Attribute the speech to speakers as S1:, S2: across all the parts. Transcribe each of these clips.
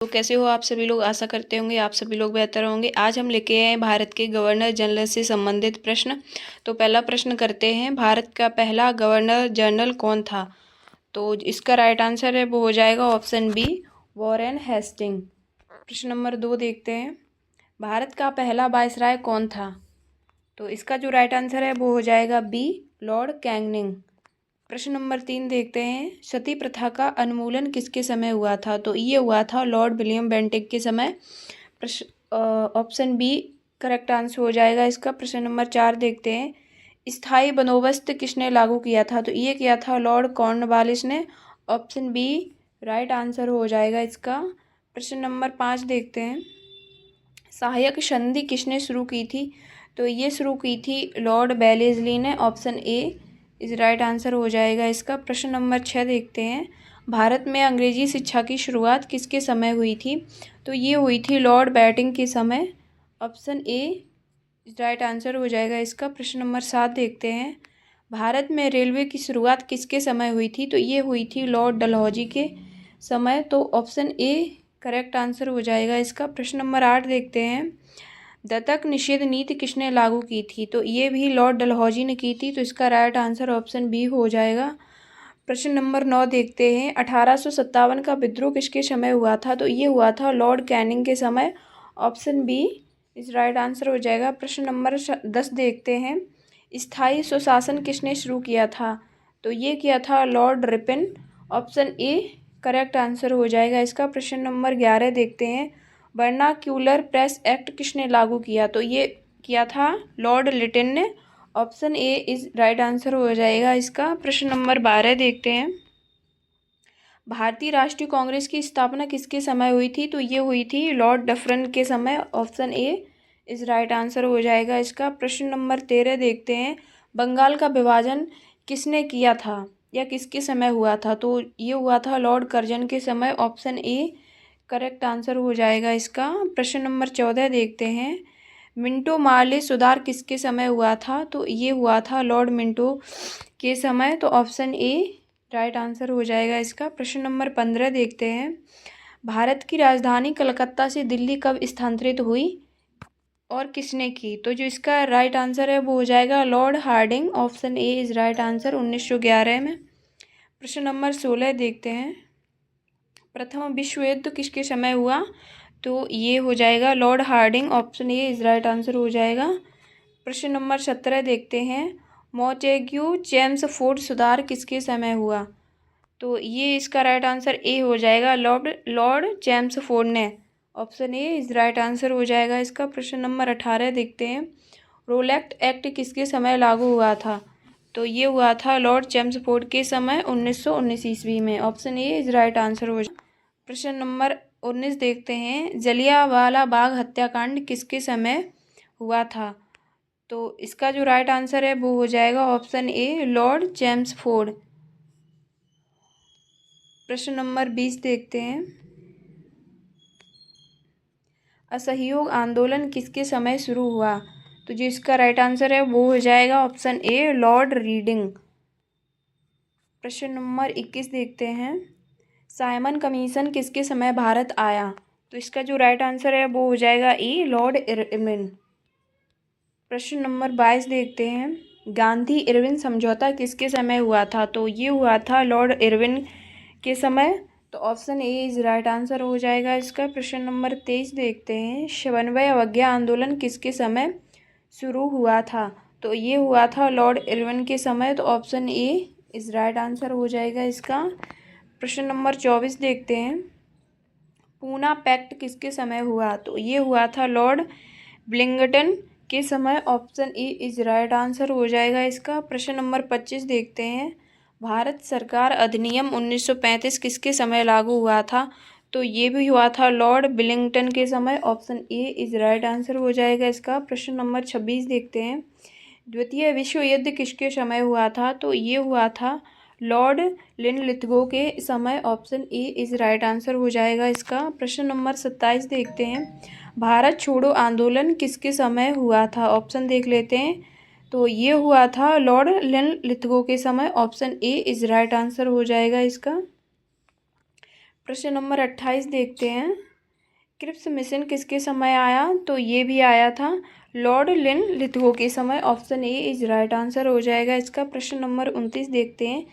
S1: तो कैसे हो आप सभी लोग। आशा करते होंगे आप सभी लोग बेहतर होंगे। आज हम लेके आए हैं भारत के गवर्नर जनरल से संबंधित प्रश्न। तो पहला प्रश्न करते हैं, भारत का पहला गवर्नर जनरल कौन था। तो इसका राइट आंसर है वो हो जाएगा ऑप्शन बी, वॉरेन हेस्टिंग। प्रश्न नंबर 2 देखते हैं, भारत का पहला वायसराय कौन था। तो इसका जो राइट आंसर है वो हो जाएगा बी, लॉर्ड कैनिंग। प्रश्न नंबर 3 देखते हैं, सती प्रथा का उन्मूलन किसके समय हुआ था। तो ये हुआ था लॉर्ड विलियम बेंटिक के समय। प्रश्न ऑप्शन बी करेक्ट आंसर हो जाएगा इसका। प्रश्न नंबर 4 देखते हैं, स्थायी बंदोबस्त किसने लागू किया था। तो ये किया था लॉर्ड कॉर्नवालिस ने। ऑप्शन बी राइट आंसर हो जाएगा इसका। प्रश्न नंबर 5 देखते हैं, सहायक संधि किसने शुरू की थी। तो ये शुरू की थी लॉर्ड वेलेस्ली ने। ऑप्शन ए इस राइट आंसर हो जाएगा इसका। प्रश्न नंबर 6 देखते हैं, भारत में अंग्रेजी शिक्षा की शुरुआत किसके समय हुई थी। तो ये हुई थी लॉर्ड बैटिंग के समय। ऑप्शन ए इस राइट आंसर हो जाएगा इसका। प्रश्न नंबर 7 देखते हैं, भारत में रेलवे की शुरुआत किसके समय हुई थी। तो ये हुई थी लॉर्ड डलहौजी के समय। तो ऑप्शन ए करेक्ट आंसर हो जाएगा इसका। प्रश्न नंबर 8 देखते हैं, दत्तक निषेध नीति किसने लागू की थी। तो ये भी लॉर्ड डलहौजी ने की थी। तो इसका राइट आंसर ऑप्शन बी हो जाएगा। प्रश्न नंबर 9 देखते हैं, 1857 का विद्रोह किसके समय हुआ था। तो ये हुआ था लॉर्ड कैनिंग के समय। ऑप्शन बी इस राइट आंसर हो जाएगा। प्रश्न नंबर 10 देखते हैं, स्थायी स्वशासन किसने शुरू किया था। तो ये किया था Lord Ripon. Option A correct answer हो जाएगा इसका। प्रश्न नंबर 11 देखते हैं, वर्नाक्यूलर प्रेस एक्ट किसने लागू किया। तो ये किया था लॉर्ड लिटन ने। ऑप्शन ए इस राइट आंसर हो जाएगा इसका। प्रश्न नंबर 12 देखते हैं, भारतीय राष्ट्रीय कांग्रेस की स्थापना किसके समय हुई थी। तो ये हुई थी लॉर्ड डफरन के समय। ऑप्शन ए इस राइट आंसर हो जाएगा इसका। प्रश्न नंबर 13 देखते हैं, बंगाल का विभाजन किसने किया था या किसके समय हुआ था। तो ये हुआ था लॉर्ड कर्जन के समय। ऑप्शन ए करेक्ट आंसर हो जाएगा इसका। प्रश्न नंबर 14 देखते हैं, मिंटो मार्ले सुधार किसके समय हुआ था। तो ये हुआ था लॉर्ड मिंटो के समय। तो ऑप्शन ए राइट आंसर हो जाएगा इसका। प्रश्न नंबर 15 देखते हैं, भारत की राजधानी कलकत्ता से दिल्ली कब स्थानांतरित हुई और किसने की। तो जो इसका राइट आंसर है वो हो जाएगा Lord Hardinge. Option A is right answer 1911 में। प्रश्न नंबर 16 देखते हैं, प्रथम विश्व युद्ध किसके समय हुआ। तो ये हो जाएगा Lord Hardinge. Option A is right answer हो जाएगा। प्रश्न नंबर 17 देखते हैं, मोंटेग्यू चेम्सफोर्ड सुधार किसके समय हुआ। तो ये इसका राइट आंसर ए हो जाएगा, लॉर्ड चेम्सफोर्ड ने। Option A is right answer हो जाएगा इसका। प्रश्न नंबर 18 देखते हैं, रोलेक्ट एक्ट किसके समय लागू हुआ था। तो ये हुआ था लॉर्ड चेम्सफोर्ड के समय 1919 ईस्वी में। Option A is right answer हो जाएगा। प्रश्न नंबर 19 देखते हैं, जलियांवाला बाग हत्याकांड किसके समय हुआ था। तो इसका जो राइट आंसर है वो हो जाएगा ऑप्शन ए, लॉर्ड चेम्सफोर्ड। प्रश्न नंबर 20 देखते हैं, असहयोग आंदोलन किसके समय शुरू हुआ। तो जो इसका राइट आंसर है वो हो जाएगा ऑप्शन ए, लॉर्ड रीडिंग। प्रश्न नंबर 21 देखते हैं, साइमन कमीशन किसके समय भारत आया। तो इसका जो राइट आंसर है वो हो जाएगा ई, लॉर्ड इरविन। प्रश्न नंबर 22 देखते हैं, गांधी इरविन समझौता किसके समय हुआ था। तो ये हुआ था लॉर्ड इरविन के समय। तो option A is right answer हो जाएगा इसका। प्रश्न नंबर 23 देखते हैं, समन्वय अवज्ञा आंदोलन किसके समय शुरू हुआ था। तो ये हुआ था लॉर्ड इरविन के समय। तो option A is right answer हो जाएगा इसका। प्रश्न नंबर 24 देखते हैं, पूना पैक्ट किसके समय हुआ। तो ये हुआ था लॉर्ड विलिंगटन के समय। Option A is right answer हो जाएगा इसका। प्रश्न नंबर 25 देखते हैं, भारत सरकार अधिनियम 1935 किसके समय लागू हुआ था। तो ये भी हुआ था लॉर्ड विलिंगटन के समय। Option A is right answer हो जाएगा इसका। प्रश्न नंबर 26 देखते हैं, द्वितीय विश्व युद्ध किसके समय हुआ था। तो ये हुआ था लॉर्ड लिनलिथगो के समय। Option A is right answer हो जाएगा इसका। प्रश्न नंबर 27 देखते हैं, भारत छोड़ो आंदोलन किसके समय हुआ था। ऑप्शन देख लेते हैं। तो ये हुआ था लॉर्ड लिनलिथगो के समय। Option A is right answer हो जाएगा इसका। प्रश्न नंबर 28 देखते हैं, क्रिप्स मिशन किसके समय आया? तो ये भी आया था लॉर्ड लिनलिथगो के समय। Option A is right answer हो जाएगा इसका। प्रश्न नंबर 29 देखते हैं।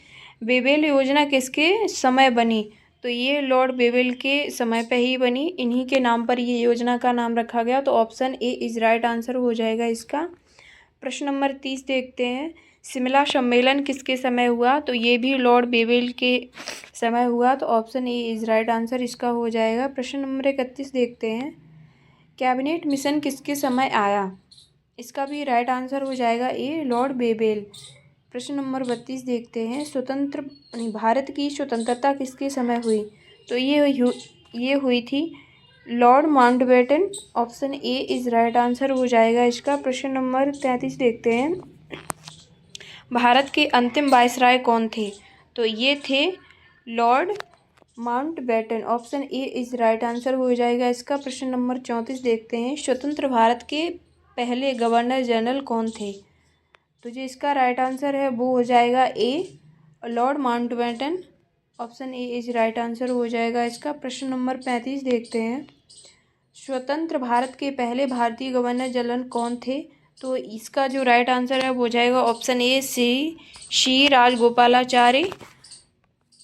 S1: बेबेल योजना किसके समय बनी? तो ये लॉर्ड बेबेल के समय पे ही बनी, इन्हीं के नाम पर ये योजना का नाम रखा गया। तो option A is right answer हो जाएगा इसका। प्रश्न नंबर 30 देखते हैं। शिमला सम्मेलन किसके समय हुआ? तो ये भी लॉर्ड बेबेल के समय हुआ। तो option A is right answer इसका हो जाएगा। प्रश्न नंबर 31 देखते हैं। कैबिनेट मिशन किसके समय आया? इसका भी राइट आंसर हो जाएगा ए लॉर्ड बेबेल। प्रश्न नंबर 32 देखते हैं। भारत की स्वतंत्रता किसके समय हुई? तो ये हुई थी Lord Mountbatten. Option A is right answer हो जाएगा इसका। प्रश्न नंबर 33 देखते हैं। भारत के अंतिम वायसराय कौन थे? तो ये थे Lord Mountbatten. Option A is right answer हो जाएगा इसका। प्रश्न नंबर 34 देखते हैं। स्वतंत्र भारत के पहले गवर्नर जनरल कौन थे? तो जो इसका राइट आंसर है वो हो जाएगा A Lord Mountbatten. Option A is right answer हो जाएगा इसका। प्रश्न नंबर 35 देखते हैं। स्वतंत्र भारत के पहले भारतीय गवर्नर जनरल कौन थे? तो इसका जो राइट आंसर है वो हो जाएगा option A C Rajagopalachari.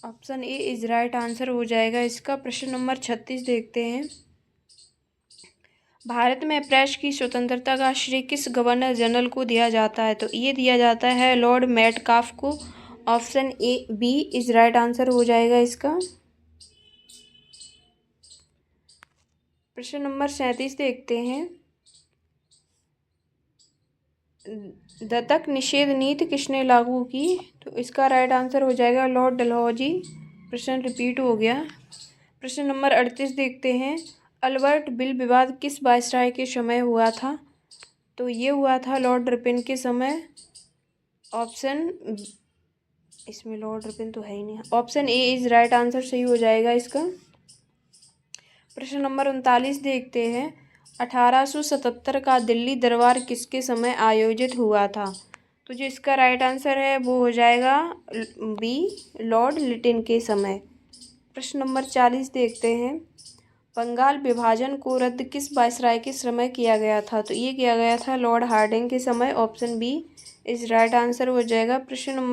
S1: Option A is right answer हो जाएगा इसका। प्रश्न नंबर 36 देखते हैं। भारत में प्रेस की स्वतंत्रता का श्रेय किस गवर्नर जनरल को दिया जाता है? तो ये दिया जाता है लॉर्ड मेटकाफ को। Option A B is right answer हो जाएगा इसका। प्रश्न नंबर 37 देखते हैं। दत्तक निषेध नीति किसने लागू की? तो इसका राइट आंसर हो जाएगा लॉर्ड डलहौजी। प्रश्न रिपीट हो गया। प्रश्न नंबर 38 देखते हैं। अल्बर्ट बिल विवाद किस वायसराय के समय हुआ था? तो ये हुआ था लॉर्ड रिपन के समय। ऑप्शन इसमें लॉर्ड रिपन तो है ही नहीं। Option A is right answer सही हो जाएगा इसका। प्रश्न नंबर 39 देखते हैं। 1877 का दिल्ली दरबार किसके समय आयोजित हुआ था? तो जो इसका राइट आंसर है वो हो जाएगा बी लॉर्ड लिटिन के समय। प्रश्न नंबर 40 देखते हैं। बंगाल विभाजन को रद्द किस वायसराय के समय किया गया था? तो ये किया गया था लॉर्ड हार्डिंग के समय। Option B is right answer हो जाएगा। प्रश्न नंबर